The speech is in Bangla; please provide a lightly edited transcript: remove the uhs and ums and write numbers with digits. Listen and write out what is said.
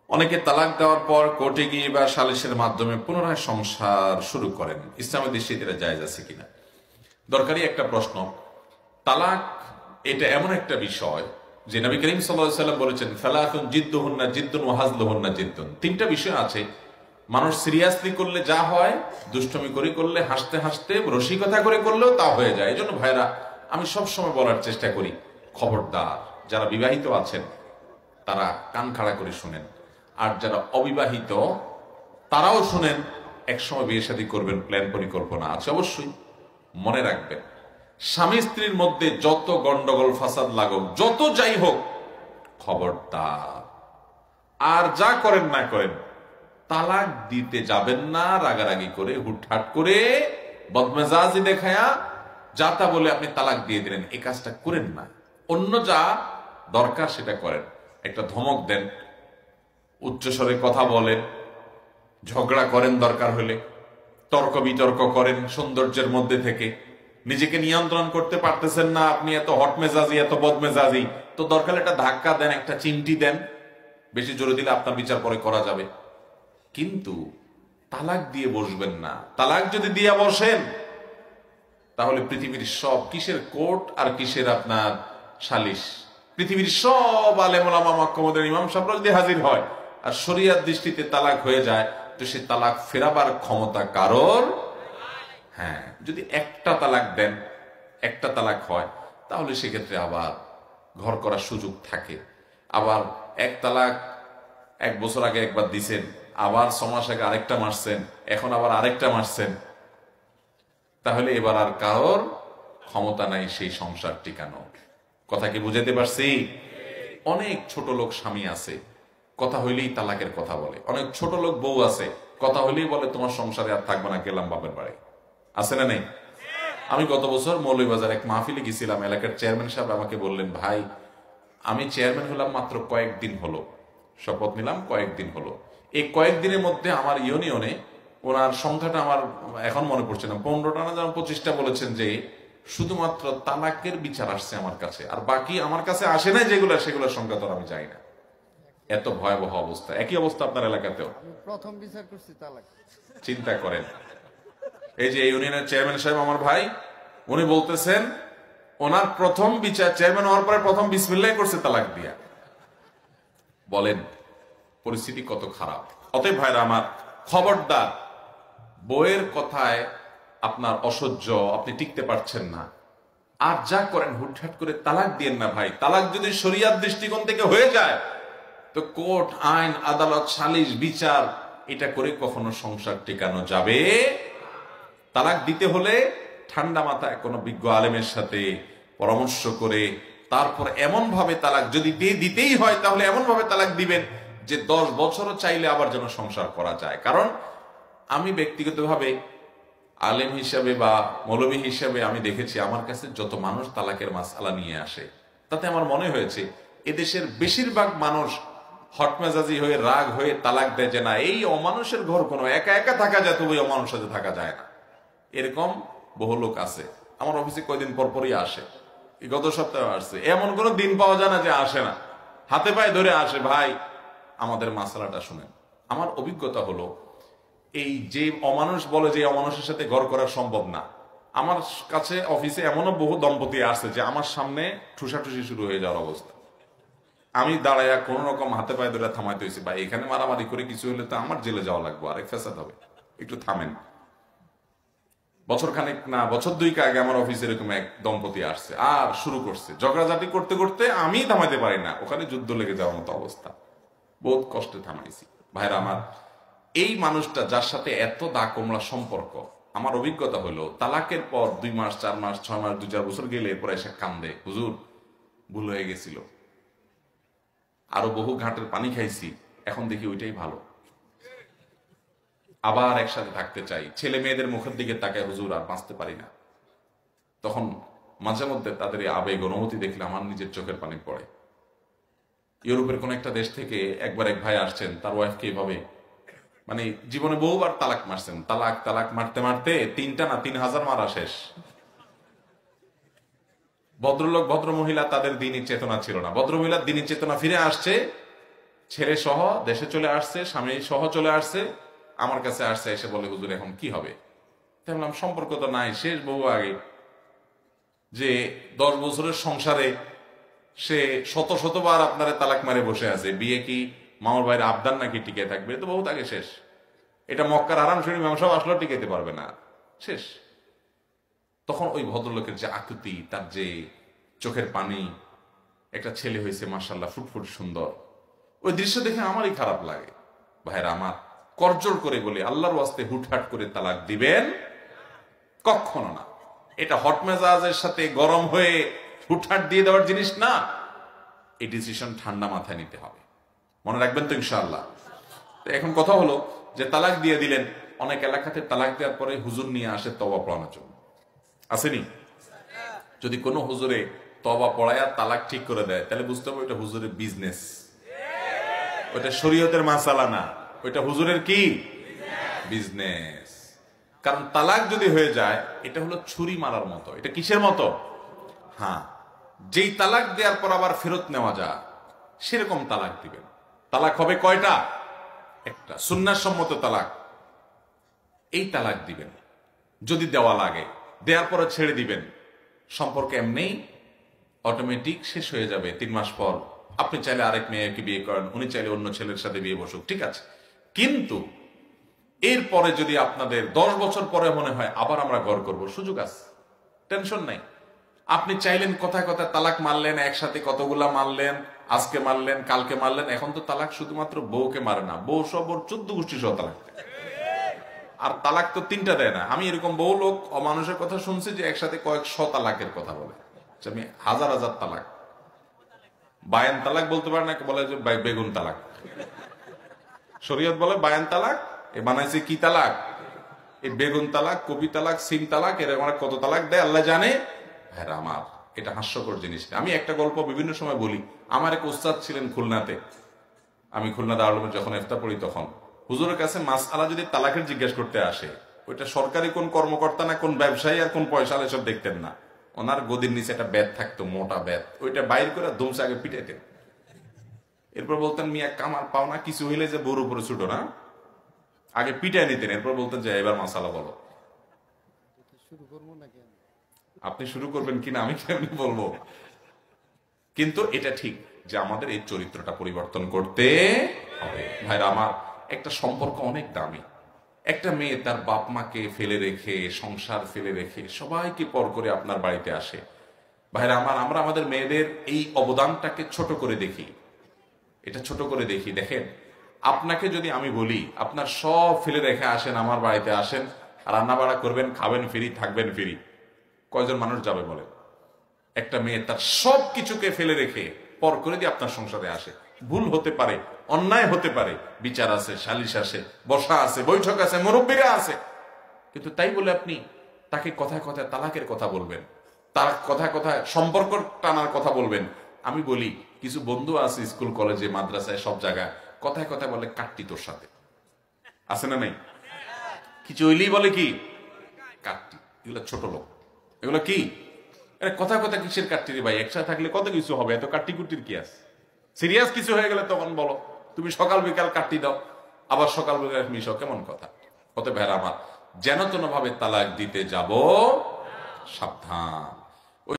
অনেকে তালাক দেওয়ার পর কোর্টে গিয়ে বা সালিসের মাধ্যমে পুনরায় সংসার শুরু করেন। ইসলামের দৃষ্টিতে এটা জায়েজ আছে কিনা? দরকারি একটা প্রশ্ন। তালাক এটা এমন একটা বিষয় যে নবী করিম সাল্লাল্লাহু আলাইহি ওয়াসাল্লাম বলেছেন, ফালাতুন জিদ্দুহুন্না জিদ্দুন ওয়া হাজলুহুন্না জিদ্দুন। তিনটা বিষয় আছে, মানুষ সিরিয়াসলি করলে যা হয়, দুষ্টমি করে করলে, হাসতে হাসতে রসিকতা করে করলেও তা হয়ে যায়। এজন্য ভাইরা, আমি সবসময় বলার চেষ্টা করি, খবরদার যারা বিবাহিত আছেন তারা কান খাড়া করে শুনেন, আর যারা অবিবাহিত তারাও শুনেন। একসময় বিয়ে শাদী করবেন, প্ল্যান পরিকল্পনা আছে, অবশ্যই মনে রাখবেন, স্বামী স্ত্রীর মধ্যে যত গন্ডগোল ফাসাদ লাগুক, যত যাই হোক, খবরদার আর যা করেন না করেন, তালাক দিতে যাবেন না রাগারাগি করে, হুটহাট করে, বদমেজাজি দেখায়া যা তা বলে আপনি তালাক দিয়ে দিলেন, এই কাজটা করেন না। অন্য যা দরকার সেটা করেন। একটা ধমক দেন, উচ্চস্বরে কথা বলেন, ঝগড়া করেন, দরকার হলে তর্ক বিতর্ক করেন সৌন্দর্যের মধ্যে থেকে। নিজেকে নিয়ন্ত্রণ করতে পারতেছেন না, আপনি এত হট মেজাজি, এত বদমেজাজি, তো দরকার একটা ধাক্কা দেন, একটা চিমটি দেন, বেশি জোরে দিলে আপনার বিচার পরে করা যাবে। কিন্তু তালাক দিয়ে বসবেন না। তালাক যদি দিয়ে বসেন তাহলে পৃথিবীর সব, কিসের কোর্ট আর কিসের আপনার সালিশ, পৃথিবীর সব আলেম ওলামা মক্কামদের ইমাম সাহেবরা যদি হাজির হয় আর শরিয়ার দৃষ্টিতে তালাক হয়ে যায়, তো সে তালাক ফেরাবার ক্ষমতা কারোর। হ্যাঁ, যদি একটা তালাক দেন, একটা তালাক হয়, তাহলে সেক্ষেত্রে আবার ঘর করার সুযোগ থাকে। আবার এক তালাক 1 বছর আগে একবার দিছেন, আবার 6 মাস আগে আরেকটা মারছেন, এখন আবার আরেকটা মারছেন, তাহলে এবার আর কারোর ক্ষমতা নাই সেই সংসার টিকানো। কথা কি বুঝাতে পারছি? অনেক ছোট লোক স্বামী আছে, কথা হইলেই তালাকের কথা বলে। অনেক ছোট লোক বউ আছে, কথা হইলেই বলে তোমার সংসারে আর থাকবে না, গেলাম বাপের বাড়ি। আছে না নেই? আমি গত বছর মৌলভীবাজার এক মাহফিলে গেছিলাম, এলাকার চেয়ারম্যান সাহেব আমাকে বললেন, ভাই আমি চেয়ারম্যান হলাম মাত্র কয়েকদিন হলো, শপথ নিলাম কয়েকদিন হলো, এই কয়েকদিনের মধ্যে আমার ইউনিয়নে, ওনার সংখ্যাটা আমার এখন মনে পড়ছে না, 15টা না যেন 25টা বলেছেন যে শুধুমাত্র তালাকের বিচার আসছে আমার কাছে, আর বাকি আমার কাছে আসে না যেগুলো, সেগুলোর সংখ্যা তো আমি জানি না। এত ভয়াবহ অবস্থা। একই অবস্থা আপনার এলাকাতেও? প্রথম বিচার করছি তালাক। চিন্তা করেন, এই যে ইউনিয়নের চেয়ারম্যান সাহেব আমার ভাই, উনি বলতেছেন ওনার প্রথম বিচার, চেয়ারম্যান হওয়ার পরে প্রথম বিসমিল্লাহ করছে তালাক দিয়া। বলেন পরিস্থিতি কত খারাপ। অতএব ভাইরা আমার, খবরদার, বইয়ের কথায় আপনার অসহ্য, আপনি টিকতে পারছেন না, আর যা করেন হুটহাট করে তালাক দিয়েন না ভাই। তালাক যদি শরিয়াত দৃষ্টিকোণ থেকে হয়ে যায়, তো কোর্ট, আইন, আদালত, সালিশ, বিচার, এটা করে কখনো সংসার টিকানো যাবে। তালাক দিতে হলে ঠান্ডা মাথায় কোনো বিজ্ঞ আলেমের সাথে পরামর্শ করে, তারপর এমন ভাবে তালাক, যদি দিতেই হয় তাহলে এমন ভাবে তালাক দিবেন যে 10 বছরও চাইলে আবার যেন সংসার করা যায়। কারণ আমি ব্যক্তিগতভাবে আলেম হিসাবে বা মৌলবী হিসাবে আমি দেখেছি, আমার কাছে যত মানুষ তালাকের মাসআলা নিয়ে আসে, তাতে আমার মনে হয়েছে এদেশের বেশিরভাগ মানুষ হটমেজাজি হয়ে, রাগ হয়ে তালাক দেয় যে না, এই অমানুষের ঘর কোনো একা একা থাকা যায়, তবু অমানুষের সাথে থাকা যায় না। এরকম বহু লোক আছে। আমার অফিসে কয়দিন পর পরই আসে, গত সপ্তাহে আসছে, এমন কোনো দিন পাওয়া যায় না যে আসে না, হাতে পায়ে ধরে আসে, ভাই আমাদের মাসালাটা শুনেন। আমার অভিজ্ঞতা হলো, এই যে অমানুষ বলে যে অমানুষের সাথে ঘর করা সম্ভব না, আমার কাছে অফিসে এমনও বহু দম্পতি আসছে যে আমার সামনে ঠুসাঠুসি শুরু হয়ে যাওয়ার অবস্থা। আমি দাঁড়াইয়া কোন রকম হাতে পায়ে ধরে থামাইতে হয়েছে, ভাই এখানে মারামারি করে কিছু হলে তো আমার জেলে যাওয়া লাগবে, আরেক ফেসাদ হবে, একটু থামেন। বছর খানেক না, বছর 2 আগে আমার অফিসে এরকম এক দম্পতি আসছে, আর শুরু করছে ঝগড়াঝাটি করতে করতে, আমি থামাইতে পারি না, ওখানে যুদ্ধ লেগে যাওয়ার মতো অবস্থা। বহুত কষ্টে থামাইছি। ভাইরা আমার, এই মানুষটা যার সাথে এত দা কোমড়া সম্পর্ক, আমার অভিজ্ঞতা হলো তালাকের পর 2 মাস, 4 মাস, 6 মাস, 2-4 বছর গেলে এরপর এসে কান্দে, হুজুর ভুল হয়ে গেছিল, আরো বহু ঘাটের পানি খাইছি, এখন দেখি ওইটাই ভালো, আবার একসাথে থাকতে চাই, ছেলে মেয়েদের মুখের দিকে তাকায়, হুজুর আর বাঁচতে পারি না। তখন মাঝে মধ্যে তাদের এই আবেগ অনুভূতি দেখলে আমার নিজের চোখের পানি পড়ে। ইউরোপের কোন একটা দেশ থেকে একবার এক ভাই আসছেন, তার ওয়াইফকে এইভাবে, মানে জীবনে বহুবার তালাক মারছেন, তালাক তালাক মারতে মারতে 3টা না 3000 মারা শেষ। ভদ্রলোক ভদ্র মহিলা, তাদের দিনই চেতনা ছিল না। ভদ্র মহিলার দিনই চেতনা ফিরে আসছে, ছেলে সহ দেশে চলে আসছে, স্বামী সহ চলে আসছে, আমার কাছে আসছে, এসে বলে হুজুর এখন কি হবে? তাই বললাম সম্পর্ক তো নাই, শেষ বহু আগে, যে 10 বছরের সংসারে সে শত শতবার আপনারে তালাক মারে বসে আছে, বিয়ে কি মামার ভাইয়ের আবদার নাকি টিকে থাকবে? তো বহুত আগে শেষ। এটা মক্কার আরাম শরীফ ইমাম সাহেব আসলেও টিকাইতে পারবে না, শেষ। তখন ওই ভদ্রলোকের যে আকুতি, তার যে চোখের পানি, একটা ছেলে হয়েছে মাশাআল্লাহ ফুটফুট সুন্দর, ওই দৃশ্য দেখে আমারই খারাপ লাগে। ভাইরা আমার, করজোর করে বলি আল্লাহর ওয়াস্তে হুটহাট করে তালাক দিবেন কখনো না। এটা হট মেজাজের সাথে গরম হয়ে হুটহাট দিয়ে দেওয়ার জিনিস না। এই ডিসিশন ঠান্ডা মাথায় নিতে হবে, মনে রাখবেন তো ইনশাআল্লাহ। এখন কথা হলো যে তালাক দিয়ে দিলেন, অনেক এলাকাতে তালাক দেওয়ার পরে হুজুর নিয়ে আসে তওবা পড়ানোর জন্য, আসেনি? যদি কোনো হুজুরে তওবা পড়ায় আর তালাক ঠিক করে দেয়, তাহলে বুঝতে হবে ওইটা হুজুরের বিজনেস, ওইটা শরীয়তের মাসালা না, ওইটা হুজুরের কি বিজনেস। কারণ তালাক যদি হয়ে যায়, এটা হলো ছুরি মারার মতো। এটা কিসের মতো? হ্যাঁ, যেই তালাক দেওয়ার পর আবার ফেরত নেওয়া যায়, সেরকম তালাক দিবেন। তালাক হবে কয়টা? একটা, সুন্নাহ সম্মত তালাক। এই তালাক দিবেন, যদি দেওয়া লাগে, দেওয়ার পরে ছেড়ে দিবেন, সম্পর্ক এমনি অটোমেটিক শেষ হয়ে যাবে। 3 মাস পর আপনি চাইলে আরেক মেয়েকে বিয়ে করেন, উনি চাইলে অন্য ছেলের সাথে বিয়ে বসুক, ঠিক আছে। কিন্তু এরপরে যদি আপনাদের 10 বছর পরে মনে হয় আবার আমরা ঘর করব, সুযোগ আছে, টেনশন নাই। আপনি চাইলেন কথায় কথায় তালাক মারলেন, একসাথে কতগুলা মারলেন, আজকে মারলেন, কালকে মারলেন। এখন তো তালাক শুধুমাত্র বউকে মারে না, বউ সব ওর 14 গোষ্ঠী সহ তালাক দেয়। আর তালাক তো 3টা দেয় না। আমি এরকম বহু লোক অমানুষের কথা শুনছি যে একসাথে কয়েকশো তালাকের কথা বলে। আমি হাজার হাজার তালাক, বায়ান তালাক বলতে পারে না, বলে যে বেগুন তালাক। শরীয়ত বলে বায়ান তালাক, এ বানাইছে কি তালাক? এই বেগুন তালাক, কপি তালাক, সিম তালাক, এরকম কত তালাক দেয় আল্লাহ জানে। হ্যাঁ আমার, এটা হাস্যকর জিনিস না। আমি একটা গল্প বিভিন্ন সময় বলি। আমার এক উস্তাদ ছিলেন খুলনাতে, আমি খুলনা দারুল উলুমে যখন ইফতার পড়ি, তখন হুজুরের কাছে মাসআলা যদি তালাকের জিজ্ঞেস করতে আসে, ওইটা সরকারি কোন কর্মকর্তা না কোন ব্যবসায়ী আর কোন পয়সা এসব দেখতেন না। ওনার গদির নিচে একটা ব্যাত থাকতো, মোটা ব্যাত, ওইটা বাইর করে ধুমসে আগে পিটাইতেন। এরপর বলতেন মিয়া কামার পাওনা কিছু হইলে যে বউর উপরে ছুটো না, আগে পিটাই নিতেন। এরপর বলতেন যে এবার মাসালা বলো। শুরু করবো নাকি? আপনি শুরু করবেন কিনা আমি কেমনি বলবো। কিন্তু এটা ঠিক যে আমাদের এই চরিত্রটা পরিবর্তন করতে হবে। ভাইরা আমার, একটা সম্পর্ক অনেক দামি। একটা মেয়ে তার বাপ মাকে ফেলে রেখে, সংসার ফেলে রেখে, সবাইকে পর করে আপনার বাড়িতে আসে। ভাইরা আমার, আমরা আমাদের মেয়েদের এই অবদানটাকে ছোট করে দেখি, এটা ছোট করে দেখি। দেখেন, আপনাকে যদি আমি বলি আপনার সব ফেলে রেখে আসেন, আমার বাড়িতে আসেন, রান্না বাড়া করবেন, খাবেন ফ্রি, থাকবেন ফ্রি, কয়জন মানুষ যাবে বলেন? একটা মেয়ে তার সব কিছুকে ফেলে রেখে পর করে দিয়ে আপনার সংসারে আসে। ভুল হতে পারে, অন্যায় হতে পারে, বিচার আছে, সালিশ আছে, বসা আছে, বৈঠক আছে, মুরব্বীরা আছে, কিন্তু তাই বলে আপনি তাকে কথায় কথায় তালাকের কথা বলবেন, তার কথায় কথায় সম্পর্ক টানার কথা বলবেন? আমি বলি, কিছু বন্ধু আছে স্কুল কলেজে মাদ্রাসায় সব জায়গায় কথায় কথায় বলে কাটতি তোর সাথে, আছে না নাই? কিছু হইলেই বলে কি কাটতি। এগুলো ছোট লোক, এগুলো কি কথা কথা কিসের কাটতি রে ভাই? একসাথে থাকলে কত কিছু হবে, এত কাটতি কুটির কি আছে? সিরিয়াস কিছু হয়ে গেলে তখন বলো। তুমি সকাল বিকাল কাটতি দাও, আবার সকাল বিকাল মিশো, কেমন কথা? কত ভেড়া আমার, যেন তেন ভাবে তালাক দিতে যাব, সাবধান।